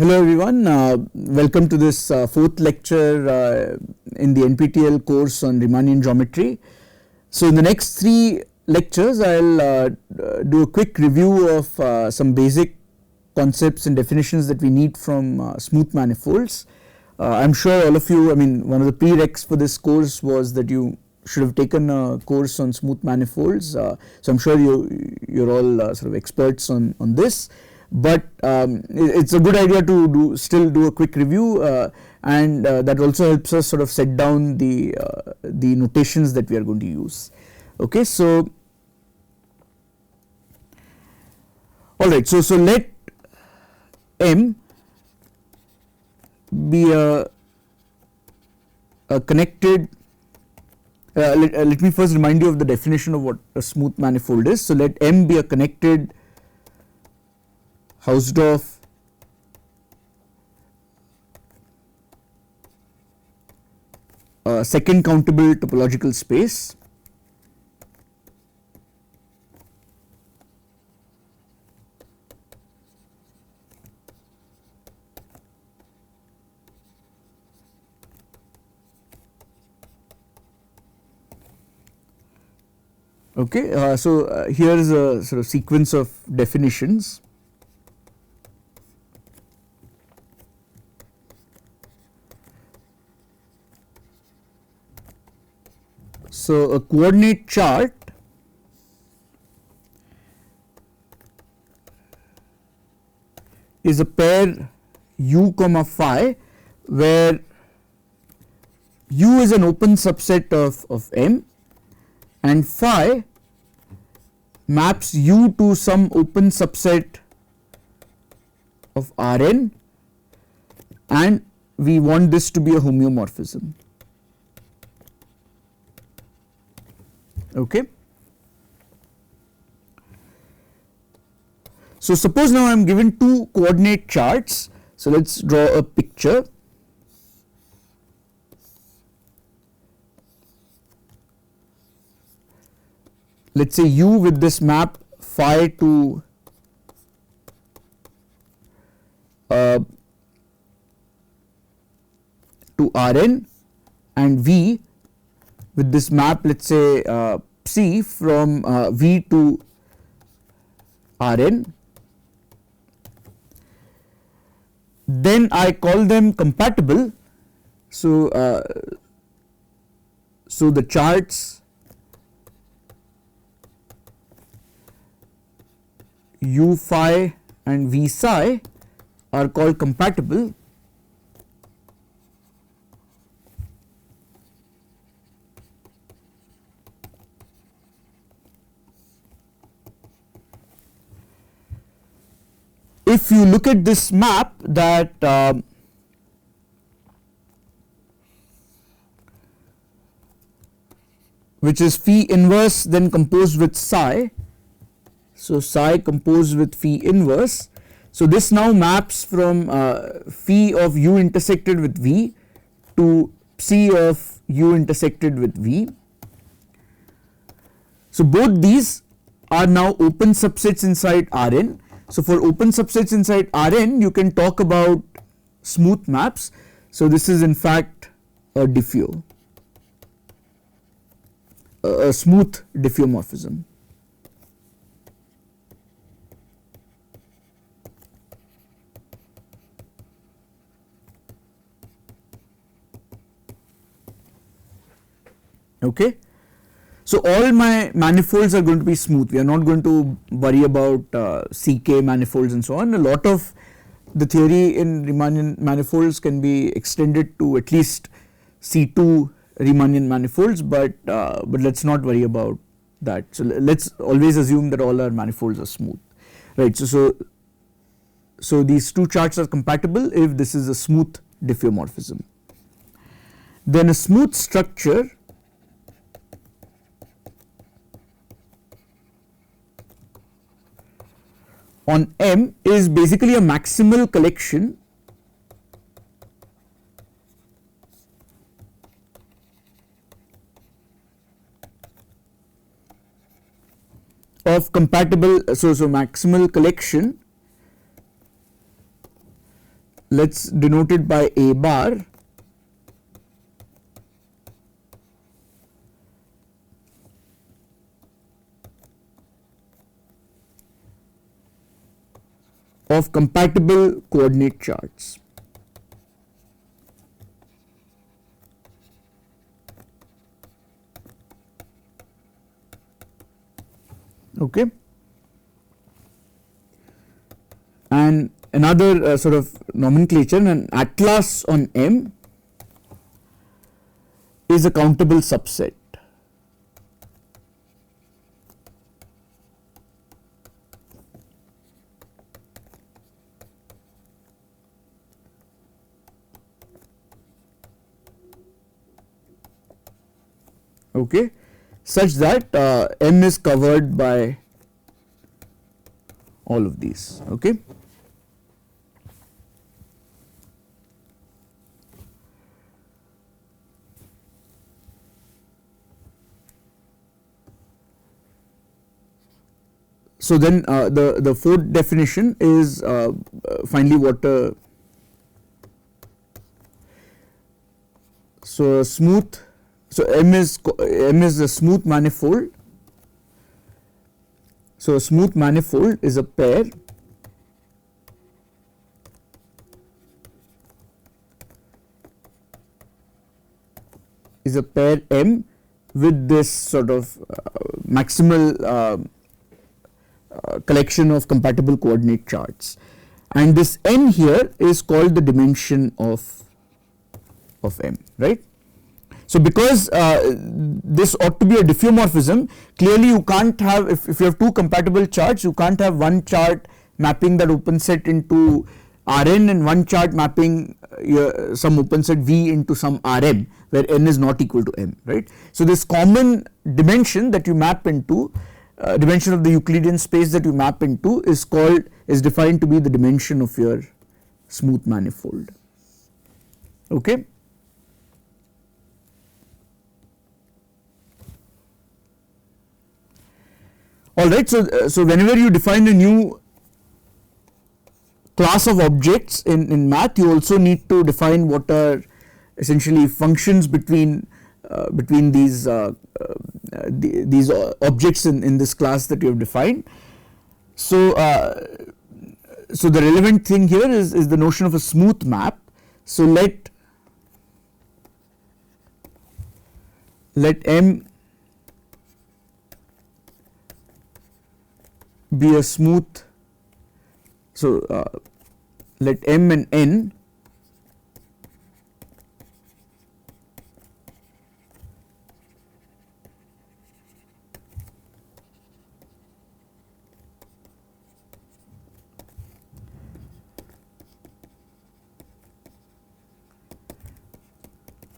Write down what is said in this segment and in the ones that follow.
Hello everyone, welcome to this fourth lecture in the NPTEL course on Riemannian geometry. So in the next three lectures I will do a quick review of some basic concepts and definitions that we need from smooth manifolds. I am sure all of you, one of the prereqs for this course was that you should have taken a course on smooth manifolds, so I am sure you are all sort of experts on this. But it's a good idea to still do a quick review, and that also helps us sort of set down the notations that we are going to use. Okay, so all right, so let M be a connected. Let me first remind you of the definition of what a smooth manifold is. So let M be a connected Hausdorff second countable topological space. Okay, so here is a sort of sequence of definitions. So a coordinate chart is a pair u comma phi where u is an open subset of M and phi maps u to some open subset of Rn, and we want this to be a homeomorphism. Okay. So suppose now I am given two coordinate charts. So let us draw a picture. Let us say u with this map phi to Rn, and v with this map, let us say C from V to Rn, then I call them compatible. So the charts u phi and v psi are called compatible. If you look at this map that which is phi inverse then composed with psi, so psi composed with phi inverse, so this now maps from phi of u intersected with v to psi of u intersected with v. So both these are now open subsets inside Rn. So for open subsets inside Rn you can talk about smooth maps. So this is in fact a diffeo, a smooth diffeomorphism. Okay. So all my manifolds are going to be smooth. We are not going to worry about CK manifolds and so on. A lot of the theory in Riemannian manifolds can be extended to at least C2 Riemannian manifolds, but let us not worry about that. So let us always assume that all our manifolds are smooth, right. So these two charts are compatible if this is a smooth diffeomorphism. Then a smooth structure on M is basically a maximal collection of compatible, so maximal collection let us denote it by A bar of compatible coordinate charts. Okay. And another sort of nomenclature, an atlas on M is a countable subset. Okay, such that M is covered by all of these. Okay. So then the fourth definition is finally what so a smooth, so M is a smooth manifold. So a smooth manifold is a pair M with this sort of maximal collection of compatible coordinate charts, and this n here is called the dimension of M, right. So because this ought to be a diffeomorphism, clearly you can't have, if you have two compatible charts, you can't have one chart mapping that open set into Rn and one chart mapping some open set V into some Rm where n is not equal to M, right. So this common dimension that you map into, dimension of the Euclidean space that you map into is defined to be the dimension of your smooth manifold. Okay. Alright, so whenever you define a new class of objects in math, you also need to define what are essentially functions between these objects in this class that you have defined. So so the relevant thing here is the notion of a smooth map. So let M be a smooth, so let M and N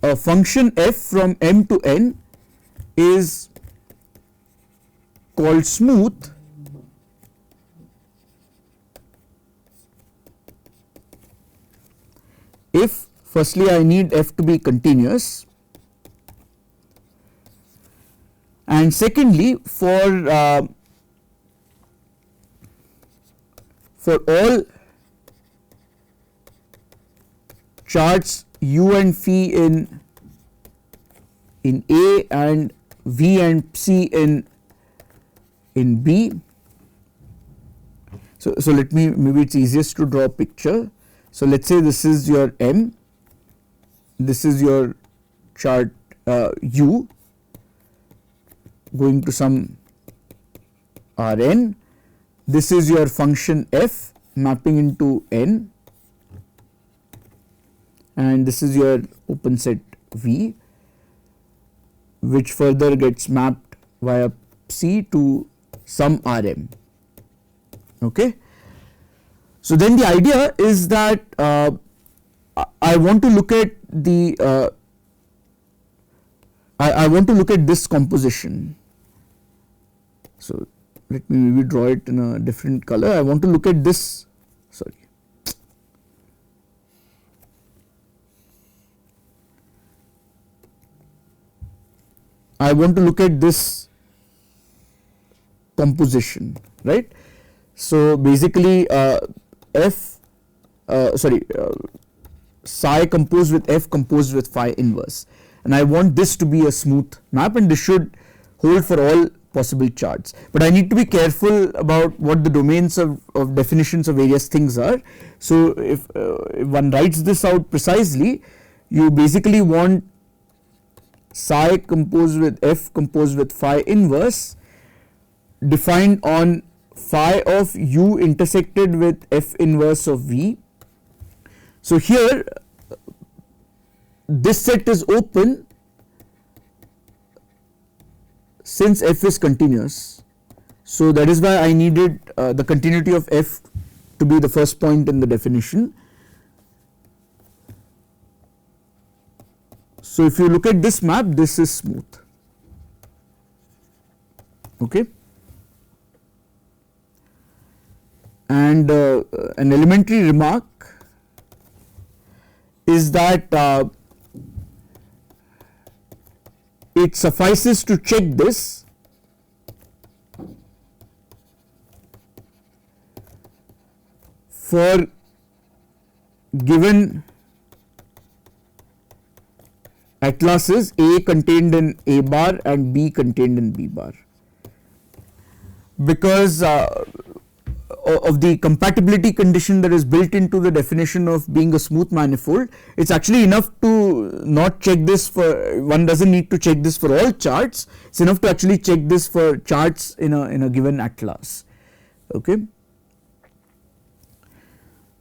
a function f from M to N is called smooth if firstly I need f to be continuous, and secondly for all charts u and phi in A and v and psi in B. So let me, maybe it's easiest to draw a picture. So let us say this is your M, this is your chart U going to some Rn, this is your function f mapping into N, and this is your open set V, which further gets mapped via psi to some Rm. Okay. So then the idea is that I want to look at the I want to look at this composition. So let me maybe draw it in a different color. I want to look at this, sorry. I want to look at this composition, right. So basically f psi composed with f composed with phi inverse, and I want this to be a smooth map, and this should hold for all possible charts. But I need to be careful about what the domains of definitions of various things are. So if one writes this out precisely, you basically want psi composed with f composed with phi inverse defined on phi of u intersected with f inverse of v. So here this set is open since f is continuous. So that is why I needed the continuity of f to be the first point in the definition. So if you look at this map, this is smooth. Okay. And an elementary remark is that it suffices to check this for given atlases A contained in A bar and B contained in B bar, because of the compatibility condition that is built into the definition of being a smooth manifold. It's actually enough to not check this for, one doesn't need to check this for all charts, it's enough to actually check this for charts in a given atlas. Okay.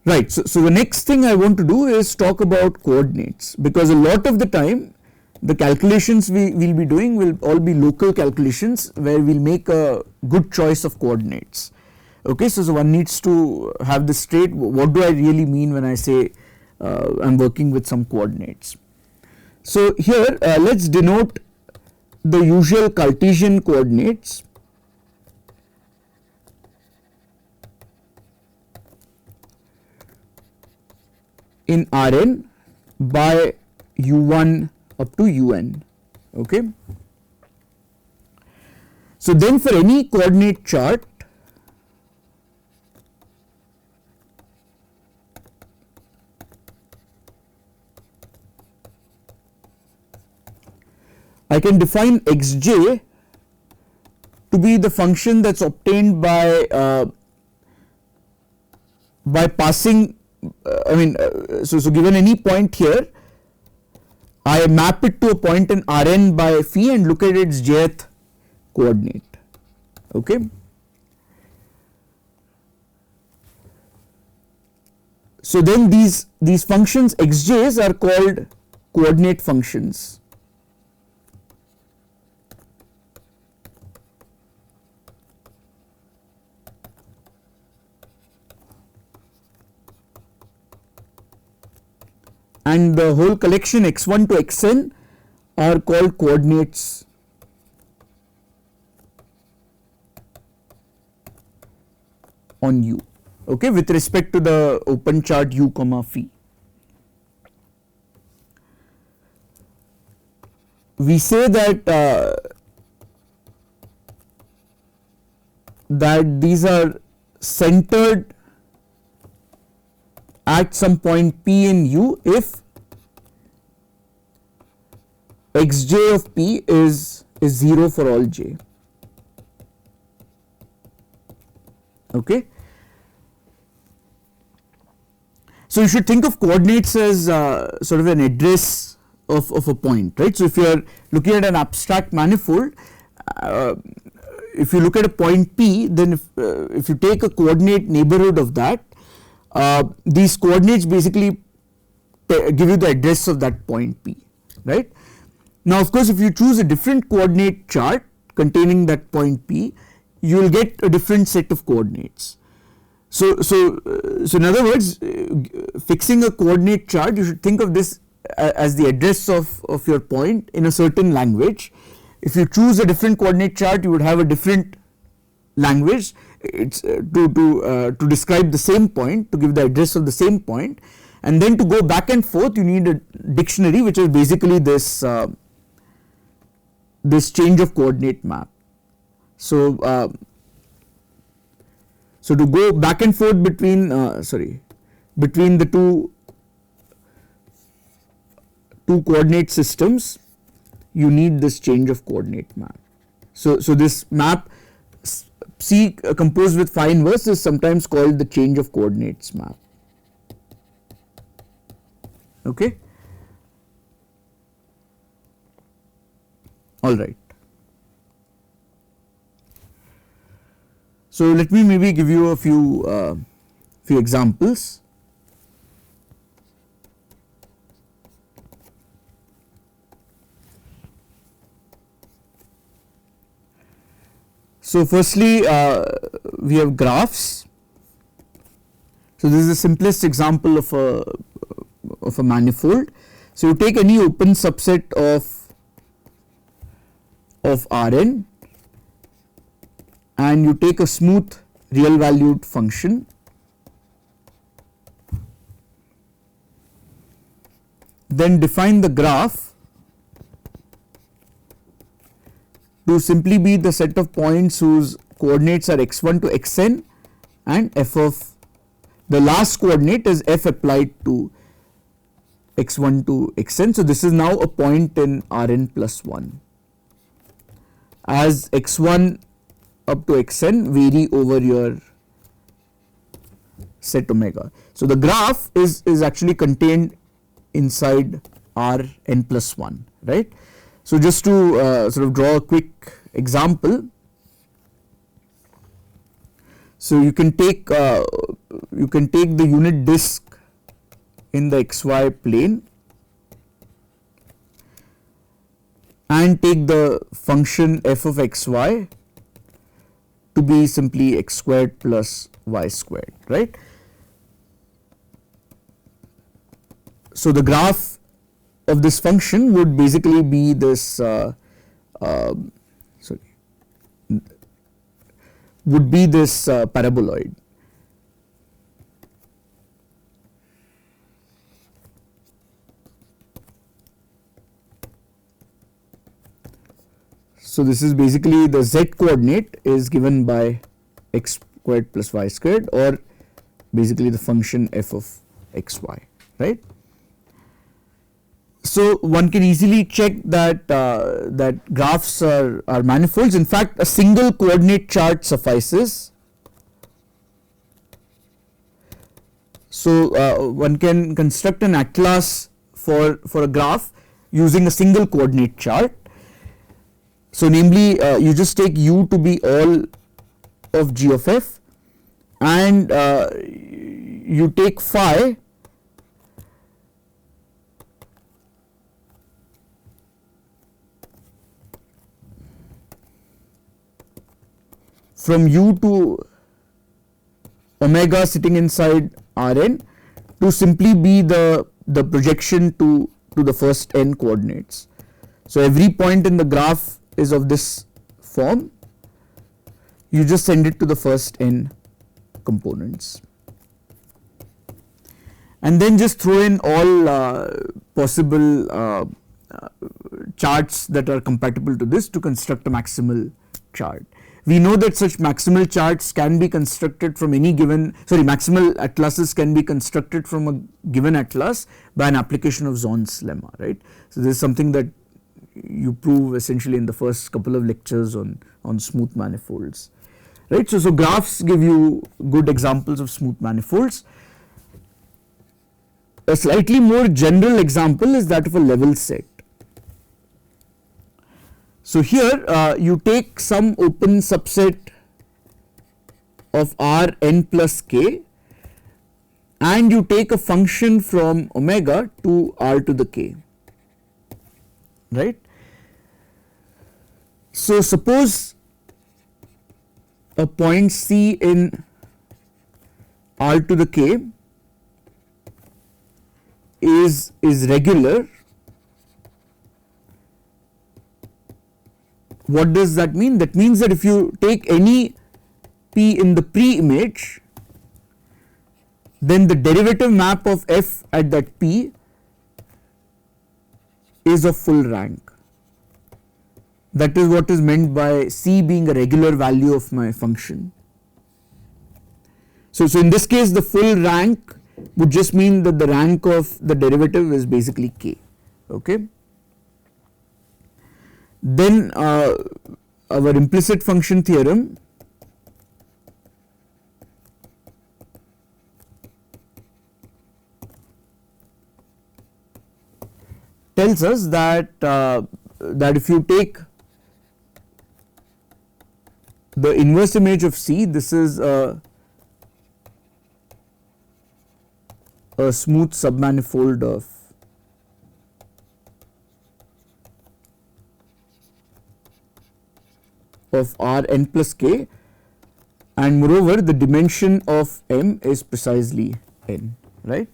Right, so the next thing I want to do is talk about coordinates, because a lot of the time the calculations we will be doing will all be local calculations where we will make a good choice of coordinates. Okay, so one needs to have this straight. What do I really mean when I say I am working with some coordinates? So here let us denote the usual Cartesian coordinates in Rn by u1 up to un. Okay. So then for any coordinate chart, I can define xj to be the function that is obtained by passing, so given any point here, I map it to a point in Rn by phi and look at its jth coordinate. Okay. So then these functions xj's are called coordinate functions. And the whole collection x1 to xn are called coordinates on u, okay, with respect to the open chart u comma phi. We say that these are centered at some point p in u if xj of p is 0 for all j. Okay. So you should think of coordinates as sort of an address of a point, right. So if you are looking at an abstract manifold, if you look at a point p, then if you take a coordinate neighborhood of that, these coordinates basically give you the address of that point p, right. Now of course if you choose a different coordinate chart containing that point p, you will get a different set of coordinates. So in other words, fixing a coordinate chart, you should think of this as the address of your point in a certain language. If you choose a different coordinate chart, you would have a different language. It's to describe the same point, to give the address of the same point, and then to go back and forth you need a dictionary, which is basically this this change of coordinate map. So to go back and forth between between the two coordinate systems, you need this change of coordinate map. So this map C composed with phi inverse is sometimes called the change of coordinates map. Okay. All right. So let me maybe give you a few examples. So firstly, we have graphs. So this is the simplest example of a manifold. So you take any open subset of Rn and you take a smooth real valued function, then define the graph to simply be the set of points whose coordinates are x1 to xn and f of the last coordinate is f applied to x1 to xn. So this is now a point in Rn plus 1 as x1 up to xn vary over your set omega. So the graph is actually contained inside Rn plus 1, right. So just to sort of draw a quick example, so you can take the unit disk in the xy plane and take the function f of xy to be simply x squared plus y squared, right. So the graph of this function would basically be this paraboloid. So this is basically the z coordinate is given by x squared plus y squared, or basically the function f of xy, right. So one can easily check that that graphs are manifolds. In fact, a single coordinate chart suffices. So one can construct an atlas for a graph using a single coordinate chart. So namely, you just take u to be all of g of f, and you take phi from u to omega sitting inside Rn to simply be the projection to the first n coordinates. So every point in the graph is of this form, you just send it to the first n components and then just throw in all possible charts that are compatible to this to construct a maximal chart. We know that such maximal charts can be constructed from any given, maximal atlases can be constructed from a given atlas by an application of Zorn's lemma, right. So this is something that you prove essentially in the first couple of lectures on smooth manifolds, right. So graphs give you good examples of smooth manifolds. A slightly more general example is that of a level set. So here you take some open subset of Rn plus k and you take a function from omega to r to the k, right. So suppose a point C in r to the k is regular. What does that mean? That means that if you take any p in the pre-image, then the derivative map of f at that p is of full rank. That is what is meant by C being a regular value of my function. So in this case the full rank would just mean that the rank of the derivative is basically k. Okay. Then our implicit function theorem tells us that that if you take the inverse image of C, this is a smooth submanifold of R n plus k, and moreover the dimension of M is precisely n, right.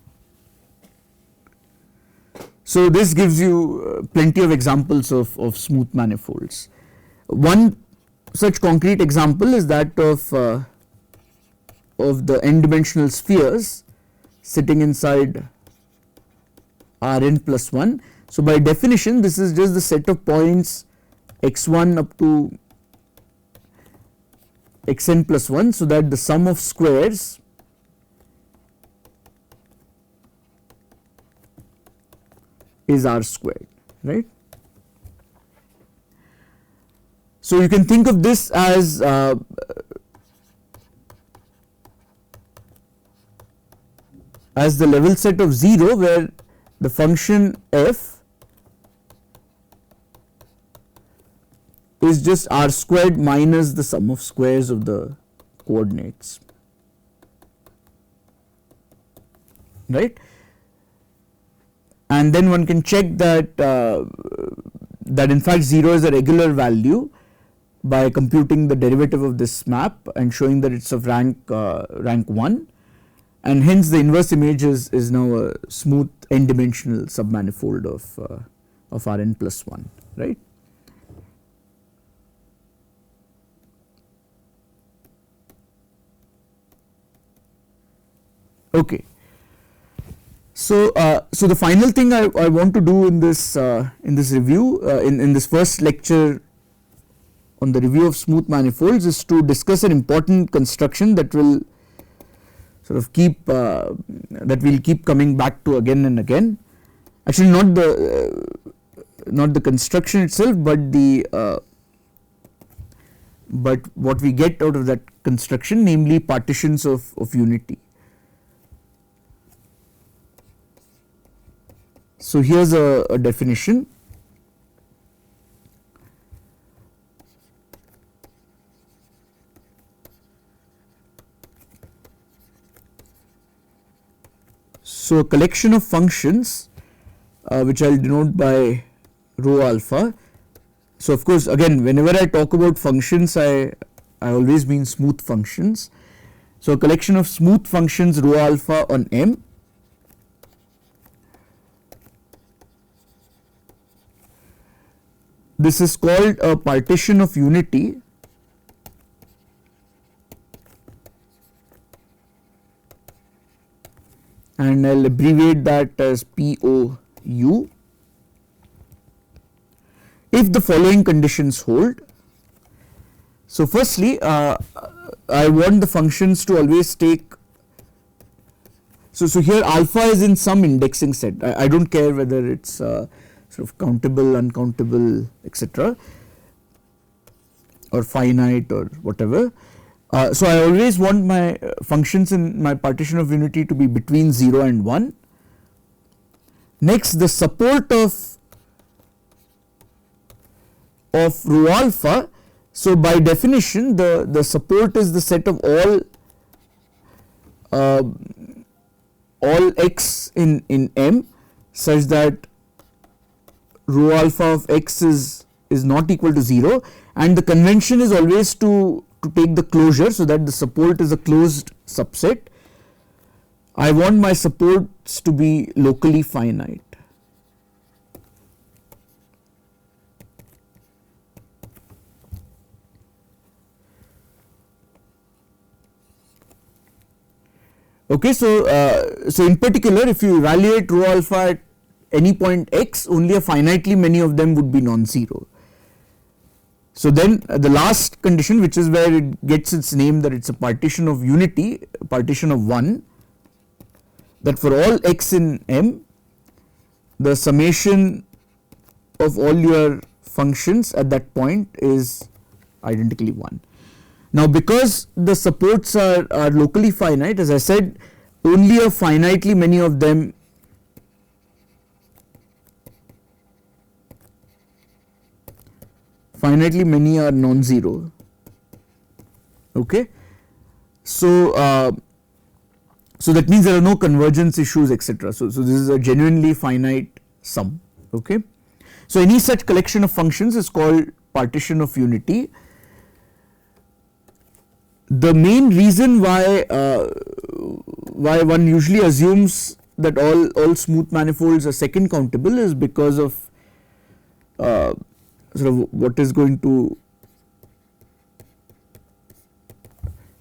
So this gives you plenty of examples of smooth manifolds. One such concrete example is that of the n dimensional spheres sitting inside Rn plus 1. So by definition this is just the set of points x1 up to xn plus 1, so that the sum of squares is R squared, right. So you can think of this as the level set of 0, where the function f is just R squared minus the sum of squares of the coordinates, right. And then one can check that that in fact 0 is a regular value by computing the derivative of this map and showing that it's of rank 1, and hence the inverse image is now a smooth n dimensional submanifold of Rn plus 1, right. Okay. So the final thing I want to do in this review, in this first lecture on the review of smooth manifolds, is to discuss an important construction that will sort of keep that we'll keep coming back to again and again. Actually, not the construction itself, but but what we get out of that construction, namely partitions of unity. So here's a definition. So a collection of functions which I will denote by rho alpha. So of course again, whenever I talk about functions, I always mean smooth functions. So a collection of smooth functions rho alpha on M, this is called a partition of unity, and I will abbreviate that as POU, if the following conditions hold. So firstly, I want the functions to always take, so here alpha is in some indexing set. I do not care whether it is sort of countable, uncountable, etc., or finite or whatever. So I always want my functions in my partition of unity to be between 0 and 1. Next, the support of rho alpha. So by definition, the support is the set of all x in M, such that rho alpha of x is not equal to 0, and the convention is always to take the closure, so that the support is a closed subset. I want my supports to be locally finite. Okay, so in particular, if you evaluate rho alpha at any point x, only a finitely many of them would be non-zero. So then the last condition, which is where it gets its name, that it is a partition of unity, partition of 1, that for all x in M, the summation of all your functions at that point is identically 1. Now, because the supports are locally finite, as I said, only a finitely many of them are non-zero. Okay. So, so that means there are no convergence issues, etc. So, this is a genuinely finite sum. Okay. So, any such collection of functions is called partition of unity. The main reason why one usually assumes that all smooth manifolds are second countable is because of sort of what is going to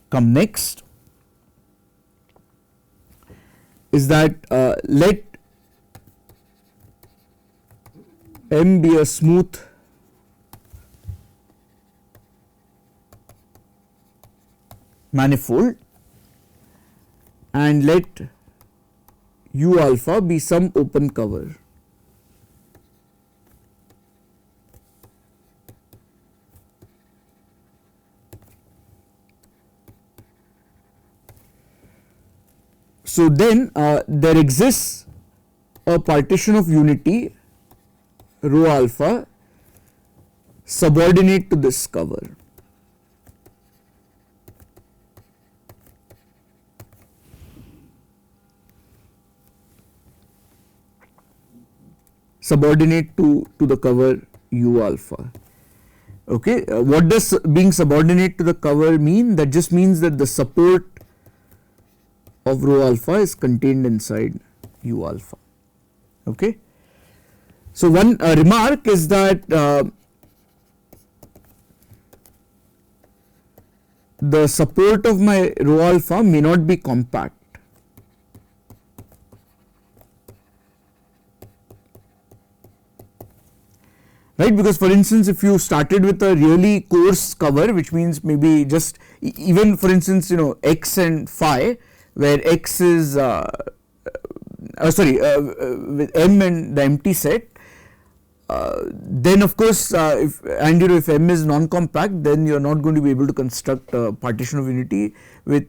come next, is that let M be a smooth manifold and let U alpha be some open cover. So, then there exists a partition of unity rho alpha subordinate to this cover. Subordinate to the cover U alpha. Okay. What does being subordinate to the cover mean? That just means that the support of rho alpha is contained inside U alpha. Okay. So, one remark is that the support of my rho alpha may not be compact. Right, because for instance, if you started with a really coarse cover, which means maybe just even for instance, x and phi, where x is with M and the empty set, then of course if M is non-compact, then you are not going to be able to construct a partition of unity with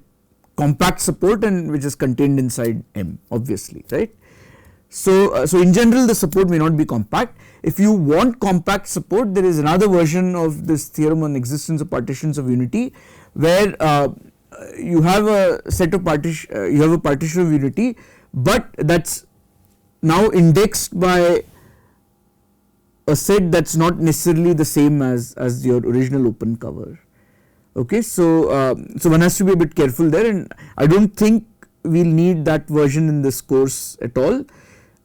compact support and which is contained inside M, obviously, right. So, in general the support may not be compact. If you want compact support, there is another version of this theorem on existence of partitions of unity, where you have a set of you have a partition of unity, but that's now indexed by a set that's not necessarily the same as your original open cover. Okay, so so one has to be a bit careful there, and I don't think we'll need that version in this course at all.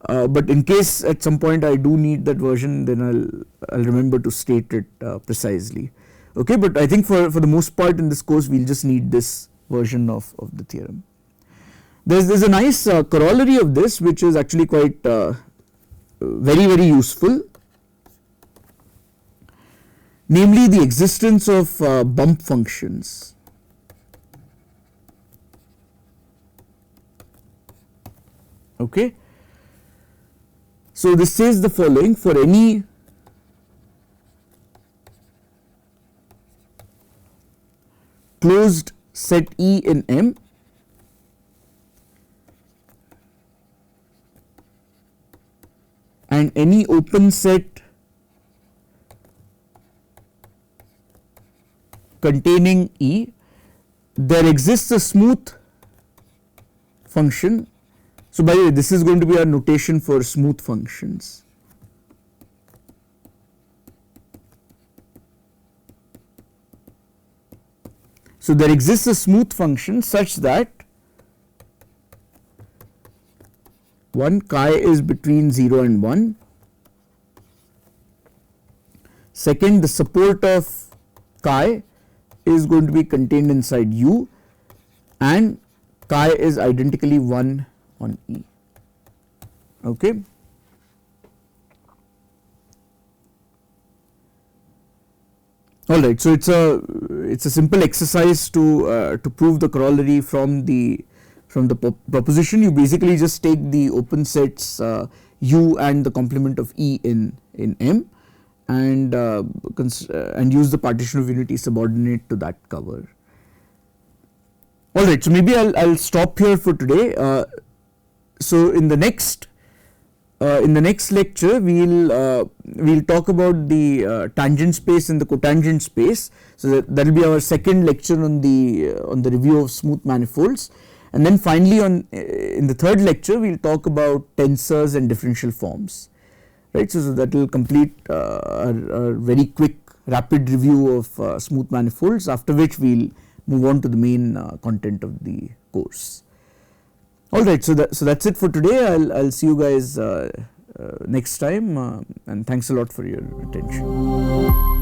But in case at some point I do need that version, then I'll remember to state it precisely. Okay, but I think for the most part in this course we'll just need this version of the theorem. There's a nice corollary of this which is actually quite very useful, namely the existence of bump functions. Okay. So, this says the following: for any closed set E in M, and any open set containing E, there exists a smooth function. So, by the way, this is going to be our notation for smooth functions. So, there exists a smooth function such that one chi is between 0 and 1. Second, the support of chi is going to be contained inside U, and chi is identically 1 on E. Okay. All right. So, it's a simple exercise to prove the corollary from the from the proposition, you basically just take the open sets U and the complement of E in M, and use the partition of unity subordinate to that cover. Alright, so maybe I'll stop here for today. So in the next lecture we'll talk about the tangent space and the cotangent space. So that will be our second lecture on the review of smooth manifolds, and then finally in the third lecture we'll talk about tensors and differential forms, right. So that will complete a very quick rapid review of smooth manifolds, after which we'll move on to the main content of the course. Alright, so that's it for today. I'll see you guys next time, and thanks a lot for your attention.